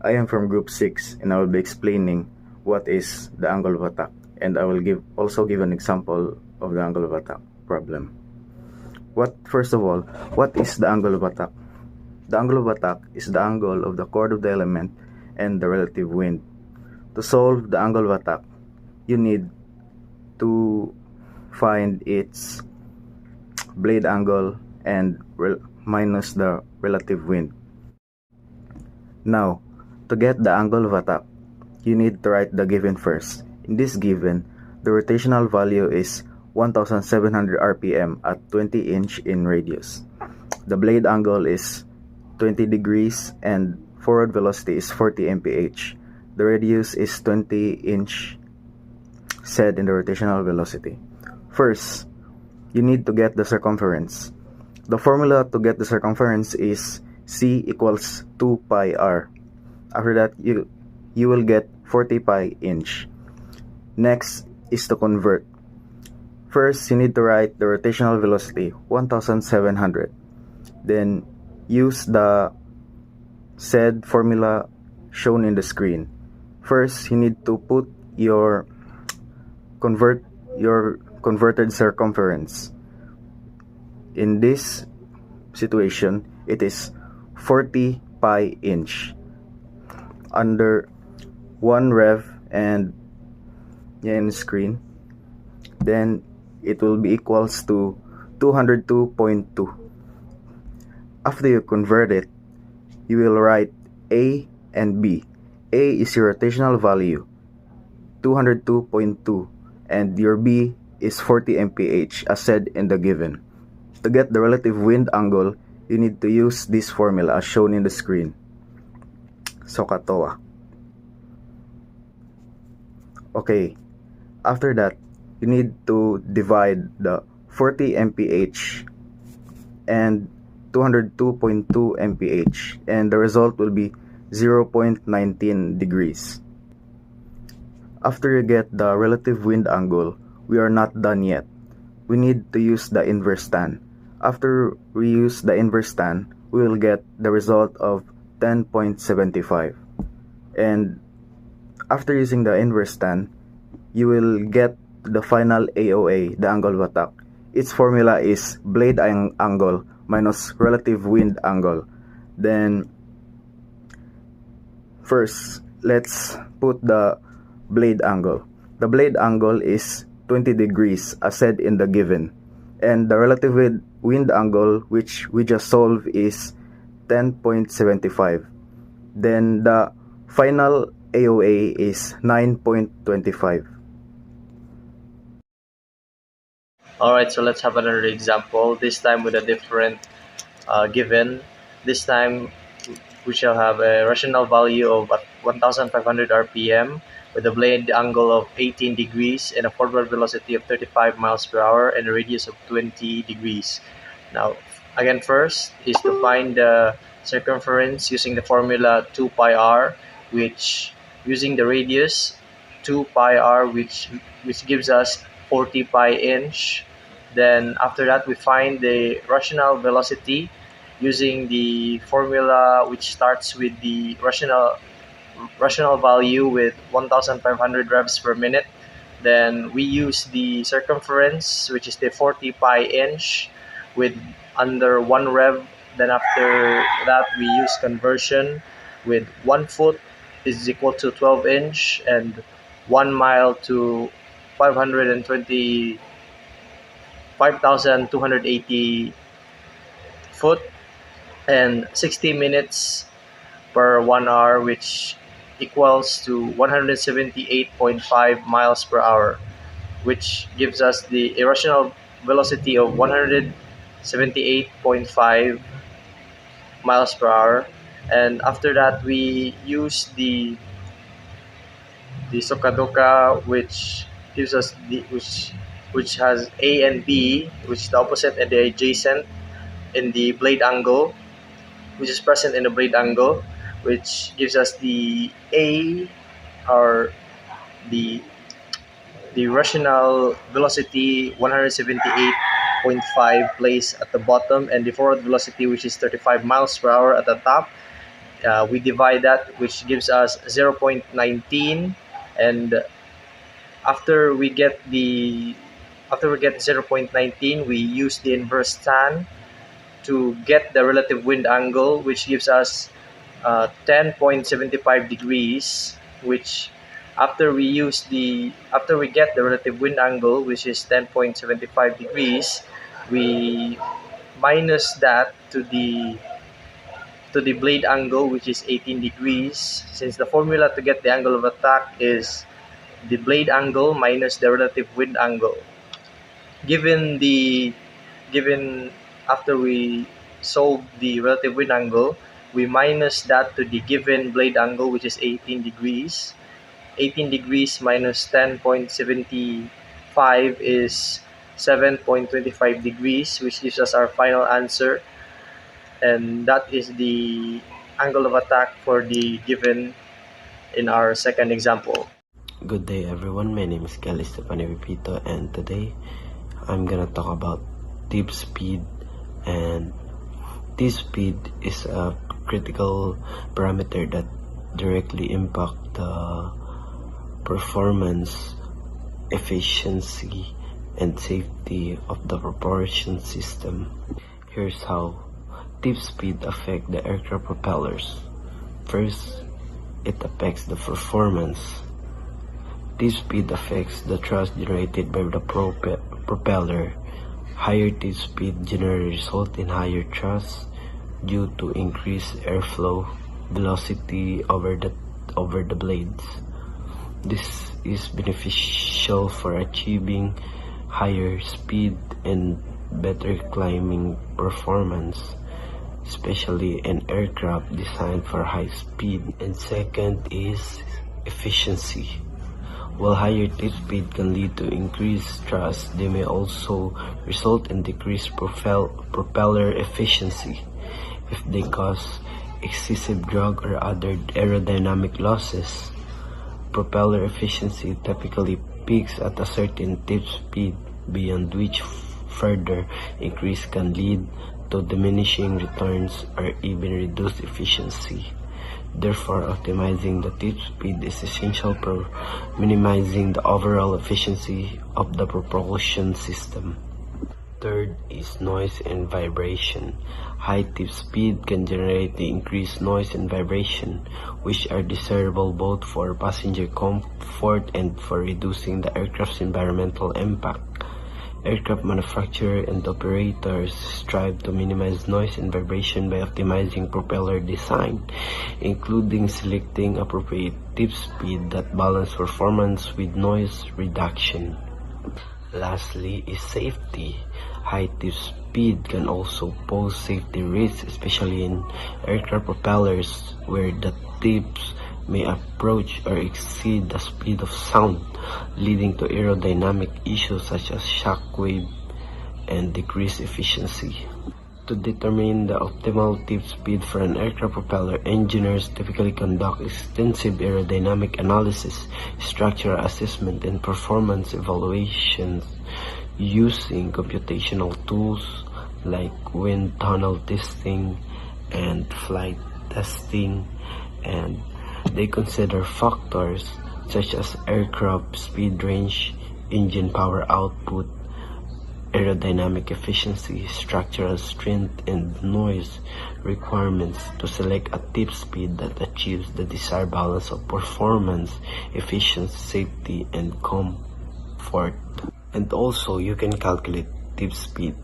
I am from Group 6 and I will be explaining what is the angle of attack, and I will also give an example of the angle of attack problem. First of all, what is the angle of attack? The angle of attack is the angle of the chord of the element and the relative wind. To solve the angle of attack, you need to find its blade angle and minus the relative wind. Now, to get the angle of attack, you need to write the given first. In this given, the rotational value is 1700 rpm at 20 inch in radius. The blade angle is 20 degrees and forward velocity is 40 mph. The radius is 20 inch said in the rotational velocity. First, you need to get the circumference. The formula to get the circumference is C equals 2 pi r. After that, you will get 40 pi inch. Next is to convert. First, you need to write the rotational velocity 1700. Then use the said formula shown in the screen. First, you need to convert your converted circumference. In this situation, it is 40 pi inch under 1 rev and in the screen. Then it will be equals to 202.2. After you convert it, you will write A and B. A is your rotational value, 202.2, and your B is 40 mph as said in the given. To get the relative wind angle, you need to use this formula as shown in the screen. SOHCAHTOA. Okay, after that, you need to divide the 40 mph and 202.2 mph, and the result will be 0.19 degrees. After you get the relative wind angle, we are not done yet. We need to use the inverse tan. After we use the inverse tan, we will get the result of 10.75. And after using the inverse tan, you will get the final AOA, the angle of attack. Its formula is blade angle minus relative wind angle. Then first, let's put the blade angle. The blade angle is 20 degrees as said in the given, and the relative wind angle which we just solved is 10.75. Then the final AOA is 9.25. Alright, so let's have another example, this time with a different given. This time we shall have a rational value of 1500 rpm with a blade angle of 18 degrees and a forward velocity of 35 miles per hour and a radius of 20 degrees. Now, again, first is to find the circumference using the formula 2 pi r, which using the radius 2 pi r, which gives us 40 pi inch. Then after that, we find the rational velocity using the formula which starts with the rational value with 1500 revs per minute. Then we use the circumference, which is the 40 pi inch with under 1 rev. Then after that, we use conversion with 1 foot is equal to 12 inch and 1 mile to 5,280 foot, and 60 minutes per 1 hour, which equals to 178.5 miles per hour, which gives us the irrational velocity of 178.5 miles per hour. And after that, we use the SOHCAHTOA, which gives us which has A and B, which is the opposite and the adjacent in the blade angle, which is present in the blade angle, which gives us the A, or the rational velocity 178.5 placed at the bottom, and the forward velocity, which is 35 miles per hour, at the top. we divide that, which gives us 0.19, and after we get 0.19, we use the inverse tan to get the relative wind angle, which gives us 10.75 degrees, which after we get the relative wind angle, which is 10.75 degrees, we minus that to the blade angle, which is 18 degrees, since the formula to get the angle of attack is the blade angle minus the relative wind angle. Given after we solve the relative wind angle, we minus that to the given blade angle, which is 18 degrees. 18 degrees minus 10.75 is 7.25 degrees, which gives us our final answer. And that is the angle of attack for the given in our second example. Good day everyone, my name is Kelly Stefani Pipito, and today I'm gonna talk about tip speed. And tip speed is a critical parameter that directly impact the performance, efficiency, and safety of the propulsion system. Here's how tip speed affect the aircraft propellers. First, it affects the performance. Tip speed affects the thrust generated by the propeller. Higher tip speed generally result in higher thrust due to increased airflow velocity over the blades. This is beneficial for achieving higher speed and better climbing performance, especially in aircraft designed for high speed. And second is efficiency. While higher tip speed can lead to increased thrust, they may also result in decreased propeller efficiency if they cause excessive drag or other aerodynamic losses. Propeller efficiency typically peaks at a certain tip speed, beyond which further increase can lead to diminishing returns or even reduced efficiency. Therefore, optimizing the tip speed is essential for minimizing the overall efficiency of the propulsion system. Third is noise and vibration. High tip speed can generate the increased noise and vibration, which are desirable both for passenger comfort and for reducing the aircraft's environmental impact. Aircraft manufacturers and operators strive to minimize noise and vibration by optimizing propeller design, including selecting appropriate tip speed that balance performance with noise reduction. Lastly is safety. High tip speed can also pose safety risks, especially in aircraft propellers where the tips may approach or exceed the speed of sound, leading to aerodynamic issues such as shock wave and decreased efficiency. To determine the optimal tip speed for an aircraft propeller, engineers typically conduct extensive aerodynamic analysis, structural assessment, and performance evaluations using computational tools like wind tunnel testing and flight testing, and they consider factors such as aircraft speed range, engine power output, aerodynamic efficiency, structural strength, and noise requirements to select a tip speed that achieves the desired balance of performance, efficiency, safety, and comfort. And also, you can calculate tip speed.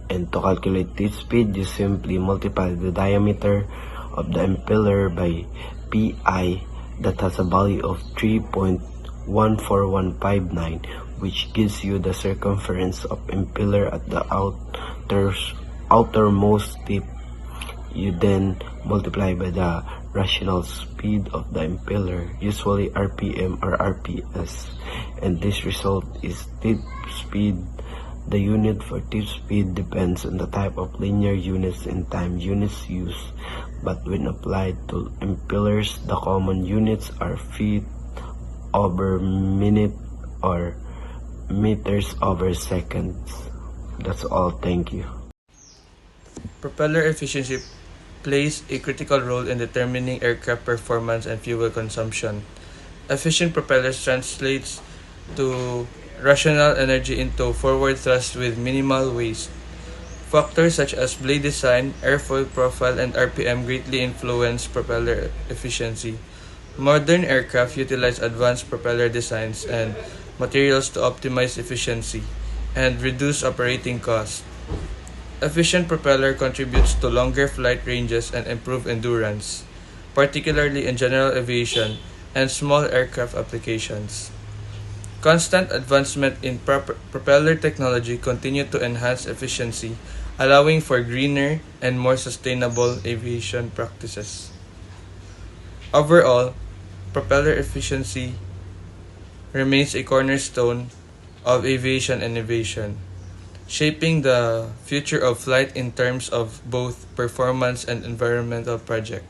And to calculate tip speed, you simply multiply the diameter of the impeller by pi that has a value of 3.14159, which gives you the circumference of impeller at the outermost tip. You then multiply by the rational speed of the impeller, usually RPM or RPS, and this result is tip speed. The unit for tip speed depends on the type of linear units and time units used, but when applied to impellers, the common units are feet over minute or meters over seconds. That's all. Thank you. Propeller efficiency plays a critical role in determining aircraft performance and fuel consumption. Efficient propellers translates to rational energy into forward thrust with minimal waste. Factors such as blade design, airfoil profile, and RPM greatly influence propeller efficiency. Modern aircraft utilize advanced propeller designs and materials to optimize efficiency and reduce operating costs. Efficient propeller contributes to longer flight ranges and improved endurance, particularly in general aviation and small aircraft applications. Constant advancement in propeller technology continue to enhance efficiency, allowing for greener and more sustainable aviation practices. Overall, propeller efficiency remains a cornerstone of aviation innovation, shaping the future of flight in terms of both performance and environmental project.